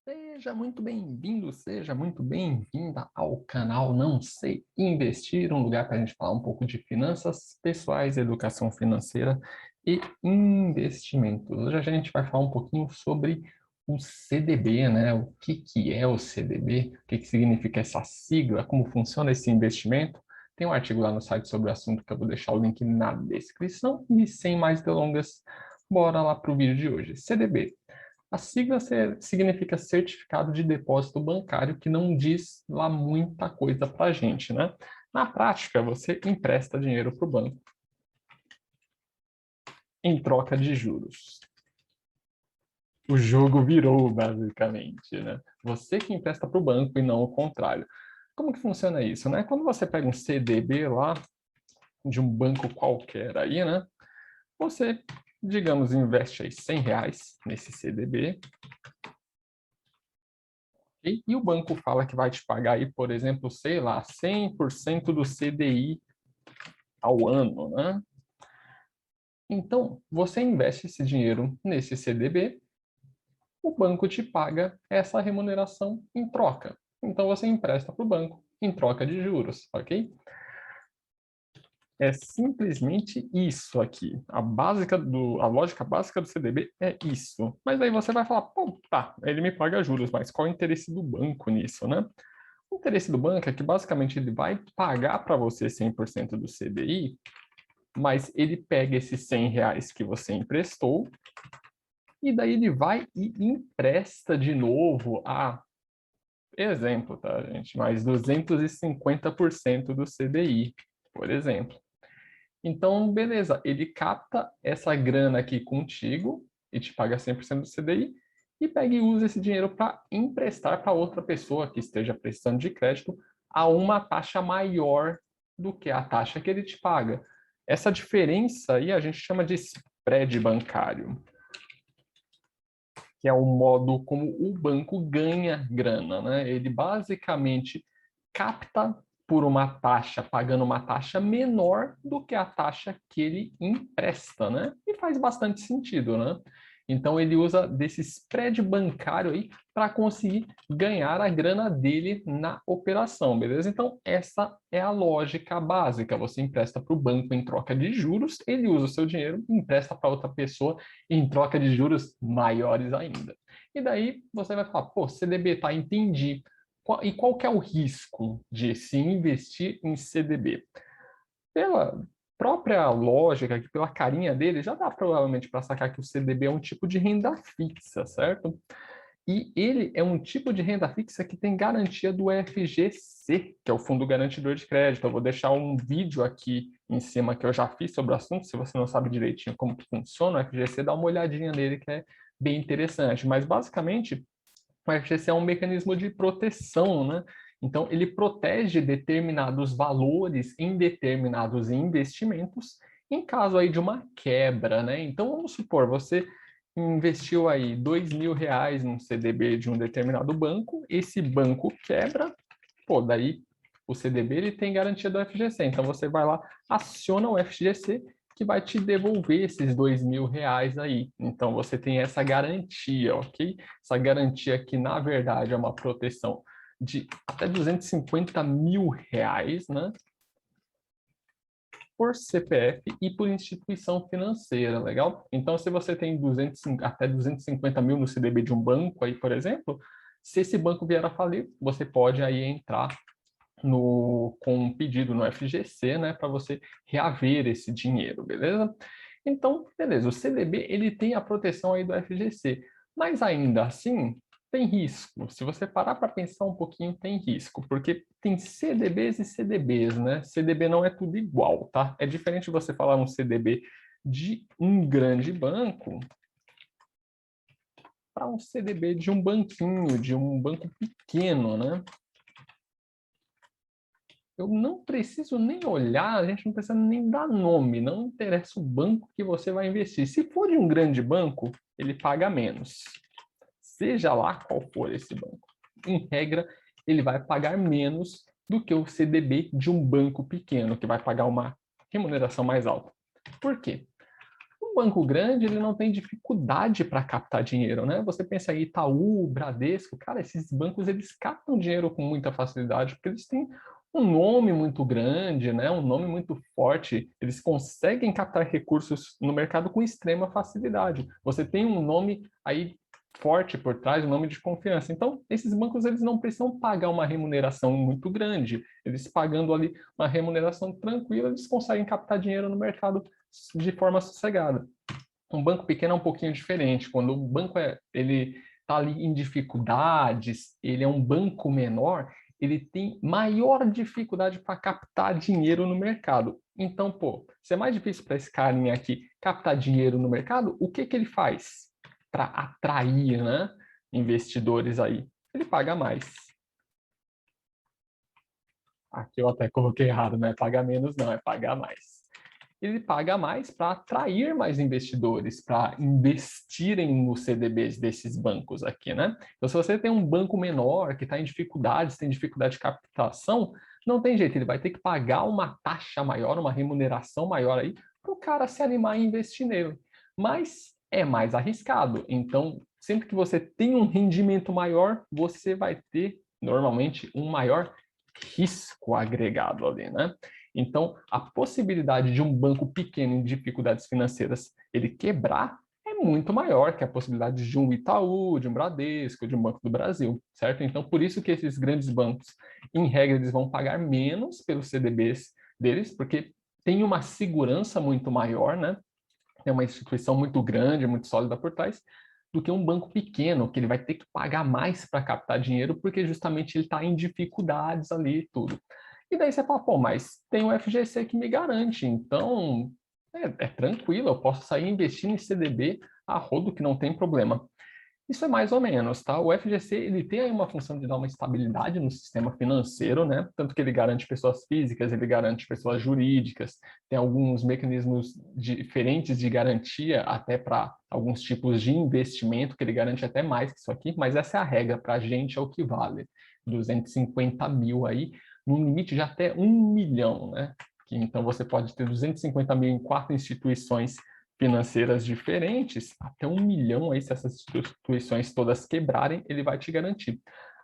Seja muito bem-vindo, seja muito bem-vinda ao canal Não Sei Investir, um lugar para a gente falar um pouco de finanças pessoais, educação financeira e investimentos. Hoje a gente vai falar um pouquinho sobre o CDB, né? O que é o CDB, o que significa essa sigla, como funciona esse investimento. Tem um artigo lá no site sobre o assunto que eu vou deixar o link na descrição. E sem mais delongas, bora lá para o vídeo de hoje. CDB. A sigla significa Certificado de Depósito Bancário, que não diz lá muita coisa para a gente, né? Na prática, você empresta dinheiro para o banco em troca de juros. O jogo virou, basicamente, né? Você que empresta para o banco e não o contrário. Como que funciona isso, né? Quando você pega um CDB lá, de um banco qualquer aí, né? Você, digamos, investe aí R$ 100 nesse CDB, e o banco fala que vai te pagar aí, por exemplo, sei lá, 100% do CDI ao ano, né? Então, você investe esse dinheiro nesse CDB, o banco te paga essa remuneração em troca. Então, você empresta para o banco em troca de juros, ok? É simplesmente isso aqui. A lógica básica do CDB é isso. Mas aí você vai falar, pô, tá, ele me paga juros, mas qual é o interesse do banco nisso, né? O interesse do banco é que basicamente ele vai pagar para você 100% do CDI, mas ele pega esses R$ 100 que você emprestou e daí ele vai e empresta de novo a, exemplo, tá, gente? Mais 250% do CDI, por exemplo. Então, beleza, ele capta essa grana aqui contigo e te paga 100% do CDI e pega e usa esse dinheiro para emprestar para outra pessoa que esteja precisando de crédito a uma taxa maior do que a taxa que ele te paga. Essa diferença aí a gente chama de spread bancário, que é o modo como o banco ganha grana, né? Ele basicamente capta por uma taxa, pagando uma taxa menor do que a taxa que ele empresta, né? E faz bastante sentido, né? Então ele usa desse spread bancário aí para conseguir ganhar a grana dele na operação, beleza? Então essa é a lógica básica. Você empresta para o banco em troca de juros, ele usa o seu dinheiro e empresta para outra pessoa em troca de juros maiores ainda. E daí você vai falar, pô, CDB, tá, entendi. E qual que é o risco de se investir em CDB? Pela própria lógica, pela carinha dele, já dá provavelmente para sacar que o CDB é um tipo de renda fixa, certo? E ele é um tipo de renda fixa que tem garantia do FGC, que é o Fundo Garantidor de Crédito. Eu vou deixar um vídeo aqui em cima que eu já fiz sobre o assunto. Se você não sabe direitinho como que funciona o FGC, dá uma olhadinha nele que é bem interessante. Mas basicamente, o FGC é um mecanismo de proteção, né? Então, ele protege determinados valores em determinados investimentos em caso aí de uma quebra, né? Então, vamos supor, você investiu aí R$ 2.000 num CDB de um determinado banco, esse banco quebra, pô, daí o CDB ele tem garantia do FGC, então você vai lá, aciona o FGC que vai te devolver esses R$ 2.000 aí. Então você tem essa garantia, ok? Essa garantia que na verdade é uma proteção de até R$ 250.000, né? Por CPF e por instituição financeira, legal? Então, se você tem até 250 mil no CDB de um banco aí, por exemplo, se esse banco vier a falir, você pode aí entrar com um pedido no FGC, né, para você reaver esse dinheiro, beleza? Então, beleza, o CDB ele tem a proteção aí do FGC, mas ainda assim tem risco. Se você parar para pensar um pouquinho, tem risco, porque tem CDBs e CDBs, né? CDB não é tudo igual, tá? É diferente você falar um CDB de um grande banco para um CDB de um banquinho, de um banco pequeno, né? Eu não preciso nem olhar, a gente não precisa nem dar nome, não interessa o banco que você vai investir. Se for de um grande banco, ele paga menos. Seja lá qual for esse banco. Em regra, ele vai pagar menos do que o CDB de um banco pequeno, que vai pagar uma remuneração mais alta. Por quê? banco grande, ele não tem dificuldade para captar dinheiro, né? Você pensa em Itaú, Bradesco, cara, esses bancos, eles captam dinheiro com muita facilidade, porque eles têm um nome muito grande, né? Um nome muito forte. Eles conseguem captar recursos no mercado com extrema facilidade. Você tem um nome aí forte por trás, um nome de confiança. Então, esses bancos, eles não precisam pagar uma remuneração muito grande. Eles pagando ali uma remuneração tranquila, eles conseguem captar dinheiro no mercado de forma sossegada. Um banco pequeno é um pouquinho diferente. Quando o banco ele está ali em dificuldades, ele é um banco menor, ele tem maior dificuldade para captar dinheiro no mercado. Então, pô, se é mais difícil para esse carinha aqui captar dinheiro no mercado, o que ele faz para atrair, né, investidores aí? Ele paga mais. Aqui eu até coloquei errado, não é pagar menos, não, é pagar mais. Ele paga mais para atrair mais investidores, para investirem nos CDBs desses bancos aqui, né? Então, se você tem um banco menor que está em dificuldades, tem dificuldade de captação, não tem jeito, ele vai ter que pagar uma taxa maior, uma remuneração maior aí, para o cara se animar e investir nele. Mas é mais arriscado. Então, sempre que você tem um rendimento maior, você vai ter, normalmente, um maior risco agregado ali, né? Então, a possibilidade de um banco pequeno em dificuldades financeiras ele quebrar é muito maior que a possibilidade de um Itaú, de um Bradesco, de um Banco do Brasil, certo? Então, por isso que esses grandes bancos, em regra, eles vão pagar menos pelos CDBs deles, porque tem uma segurança muito maior, né? Tem uma instituição muito grande, muito sólida por trás, do que um banco pequeno, que ele vai ter que pagar mais para captar dinheiro, porque justamente ele está em dificuldades ali e tudo. E daí você fala, pô, mas tem o FGC que me garante, então é tranquilo, eu posso sair investindo em CDB a rodo que não tem problema. Isso é mais ou menos, tá? O FGC, ele tem aí uma função de dar uma estabilidade no sistema financeiro, né? Tanto que ele garante pessoas físicas, ele garante pessoas jurídicas, tem alguns mecanismos diferentes de garantia até para alguns tipos de investimento, que ele garante até mais que isso aqui, mas essa é a regra, para a gente é o que vale. 250 mil aí, num limite de até 1 milhão, né? Então você pode ter 250 mil em 4 instituições financeiras diferentes, até 1 milhão aí, se essas instituições todas quebrarem, ele vai te garantir.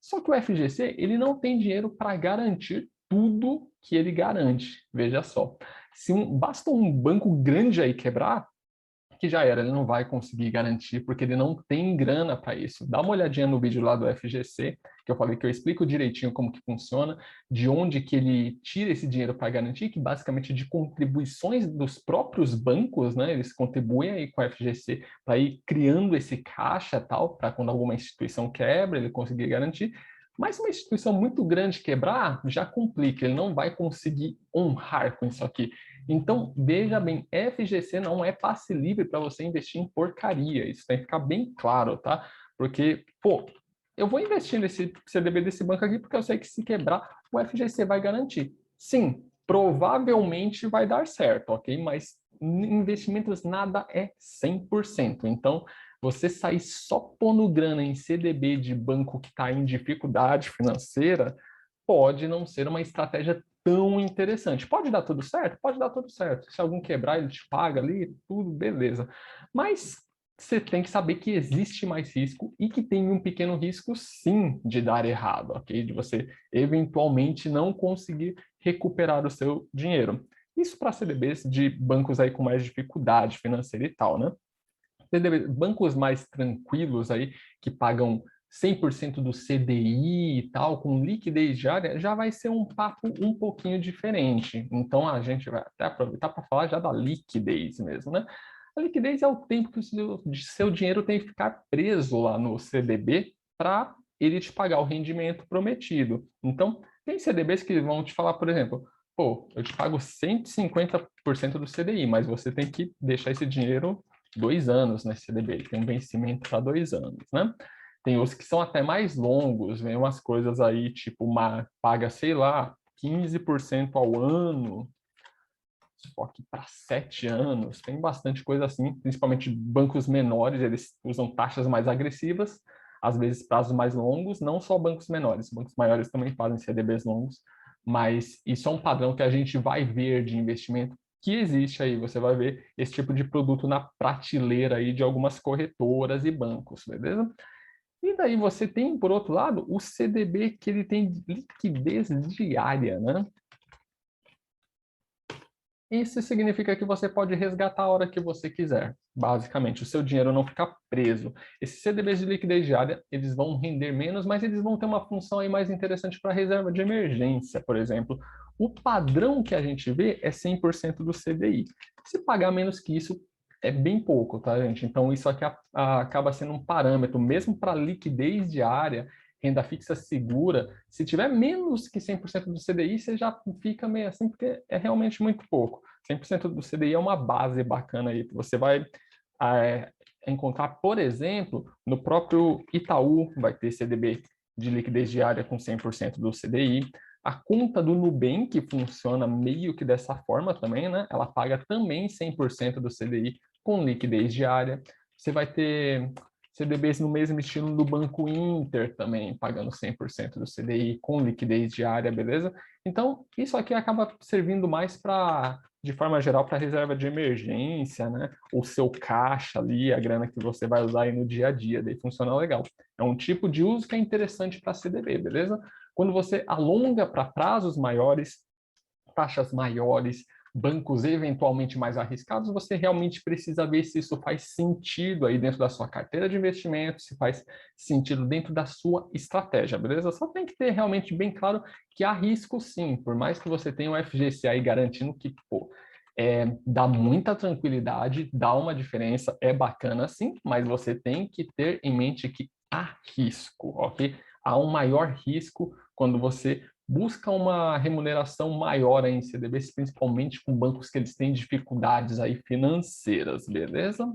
Só que o FGC, ele não tem dinheiro para garantir tudo que ele garante. Veja só, se basta um banco grande aí quebrar, que já era, ele não vai conseguir garantir, porque ele não tem grana para isso. Dá uma olhadinha no vídeo lá do FGC, que eu falei que eu explico direitinho como que funciona, de onde que ele tira esse dinheiro para garantir, que basicamente de contribuições dos próprios bancos, né? Eles contribuem aí com o FGC para ir criando esse caixa tal, para quando alguma instituição quebra, ele conseguir garantir. Mas uma instituição muito grande quebrar, já complica, ele não vai conseguir honrar com isso aqui. Então, veja bem, FGC não é passe livre para você investir em porcaria. Isso tem que ficar bem claro, tá? Porque, pô, eu vou investir nesse CDB desse banco aqui porque eu sei que se quebrar, o FGC vai garantir. Sim, provavelmente vai dar certo, ok? Mas em investimentos nada é 100%. Então, você sair só pondo grana em CDB de banco que está em dificuldade financeira pode não ser uma estratégia tão interessante. Pode dar tudo certo? Pode dar tudo certo. Se algum quebrar, ele te paga ali, tudo beleza. Mas você tem que saber que existe mais risco e que tem um pequeno risco, sim, de dar errado, ok? De você eventualmente não conseguir recuperar o seu dinheiro. Isso para CDBs de bancos aí com mais dificuldade financeira e tal, né? Bancos mais tranquilos aí, que pagam 100% do CDI e tal, com liquidez diária, já vai ser um papo um pouquinho diferente. Então, a gente vai até aproveitar para falar já da liquidez mesmo, né? A liquidez é o tempo que o seu dinheiro tem que ficar preso lá no CDB para ele te pagar o rendimento prometido. Então, tem CDBs que vão te falar, por exemplo, pô, eu te pago 150% do CDI, mas você tem que deixar esse dinheiro 2 anos nesse CDB, ele tem um vencimento para 2 anos, né? Tem os que são até mais longos, vem umas coisas aí, tipo, paga, sei lá, 15% ao ano, só que para 7 anos, tem bastante coisa assim, principalmente bancos menores, eles usam taxas mais agressivas, às vezes prazos mais longos, não só bancos menores, bancos maiores também fazem CDBs longos, mas isso é um padrão que a gente vai ver de investimento que existe aí. Você vai ver esse tipo de produto na prateleira aí de algumas corretoras e bancos, beleza? E daí você tem, por outro lado, o CDB que ele tem liquidez diária, né? Isso significa que você pode resgatar a hora que você quiser, basicamente. O seu dinheiro não fica preso. Esses CDBs de liquidez diária, eles vão render menos, mas eles vão ter uma função aí mais interessante para reserva de emergência, por exemplo. O padrão que a gente vê é 100% do CDI. Se pagar menos que isso, é bem pouco, tá, gente? Então, isso aqui acaba sendo um parâmetro, mesmo para liquidez diária, renda fixa segura, se tiver menos que 100% do CDI, você já fica meio assim, porque é realmente muito pouco. 100% do CDI é uma base bacana aí, que você vai encontrar, por exemplo, no próprio Itaú, vai ter CDB de liquidez diária com 100% do CDI. A conta do Nubank funciona meio que dessa forma também, né? Ela paga também 100% do CDI com liquidez diária. Você vai ter CDBs no mesmo estilo do Banco Inter também, pagando 100% do CDI com liquidez diária, beleza? Então, isso aqui acaba servindo mais para, de forma geral, para reserva de emergência, né? O seu caixa ali, a grana que você vai usar aí no dia a dia, daí funciona legal. É um tipo de uso que é interessante para CDB, beleza? Quando você alonga para prazos maiores, taxas maiores, bancos eventualmente mais arriscados, você realmente precisa ver se isso faz sentido aí dentro da sua carteira de investimento, se faz sentido dentro da sua estratégia, beleza? Só tem que ter realmente bem claro que há risco sim, por mais que você tenha o FGC aí garantindo que, pô, dá muita tranquilidade, dá uma diferença, é bacana sim, mas você tem que ter em mente que há risco, ok? Há um maior risco quando você busca uma remuneração maior aí em CDBs, principalmente com bancos que eles têm dificuldades aí financeiras, beleza?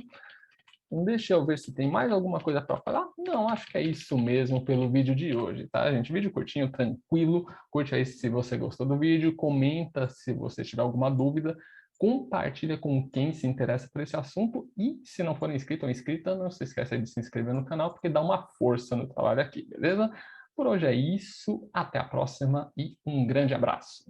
Então, deixa eu ver se tem mais alguma coisa para falar. Não, acho que é isso mesmo pelo vídeo de hoje, tá, gente? Vídeo curtinho, tranquilo. Curte aí se você gostou do vídeo, comenta se você tiver alguma dúvida, compartilha com quem se interessa por esse assunto e se não for inscrito ou inscrita, não se esqueça de se inscrever no canal, porque dá uma força no trabalho aqui, beleza? Por hoje é isso, até a próxima e um grande abraço.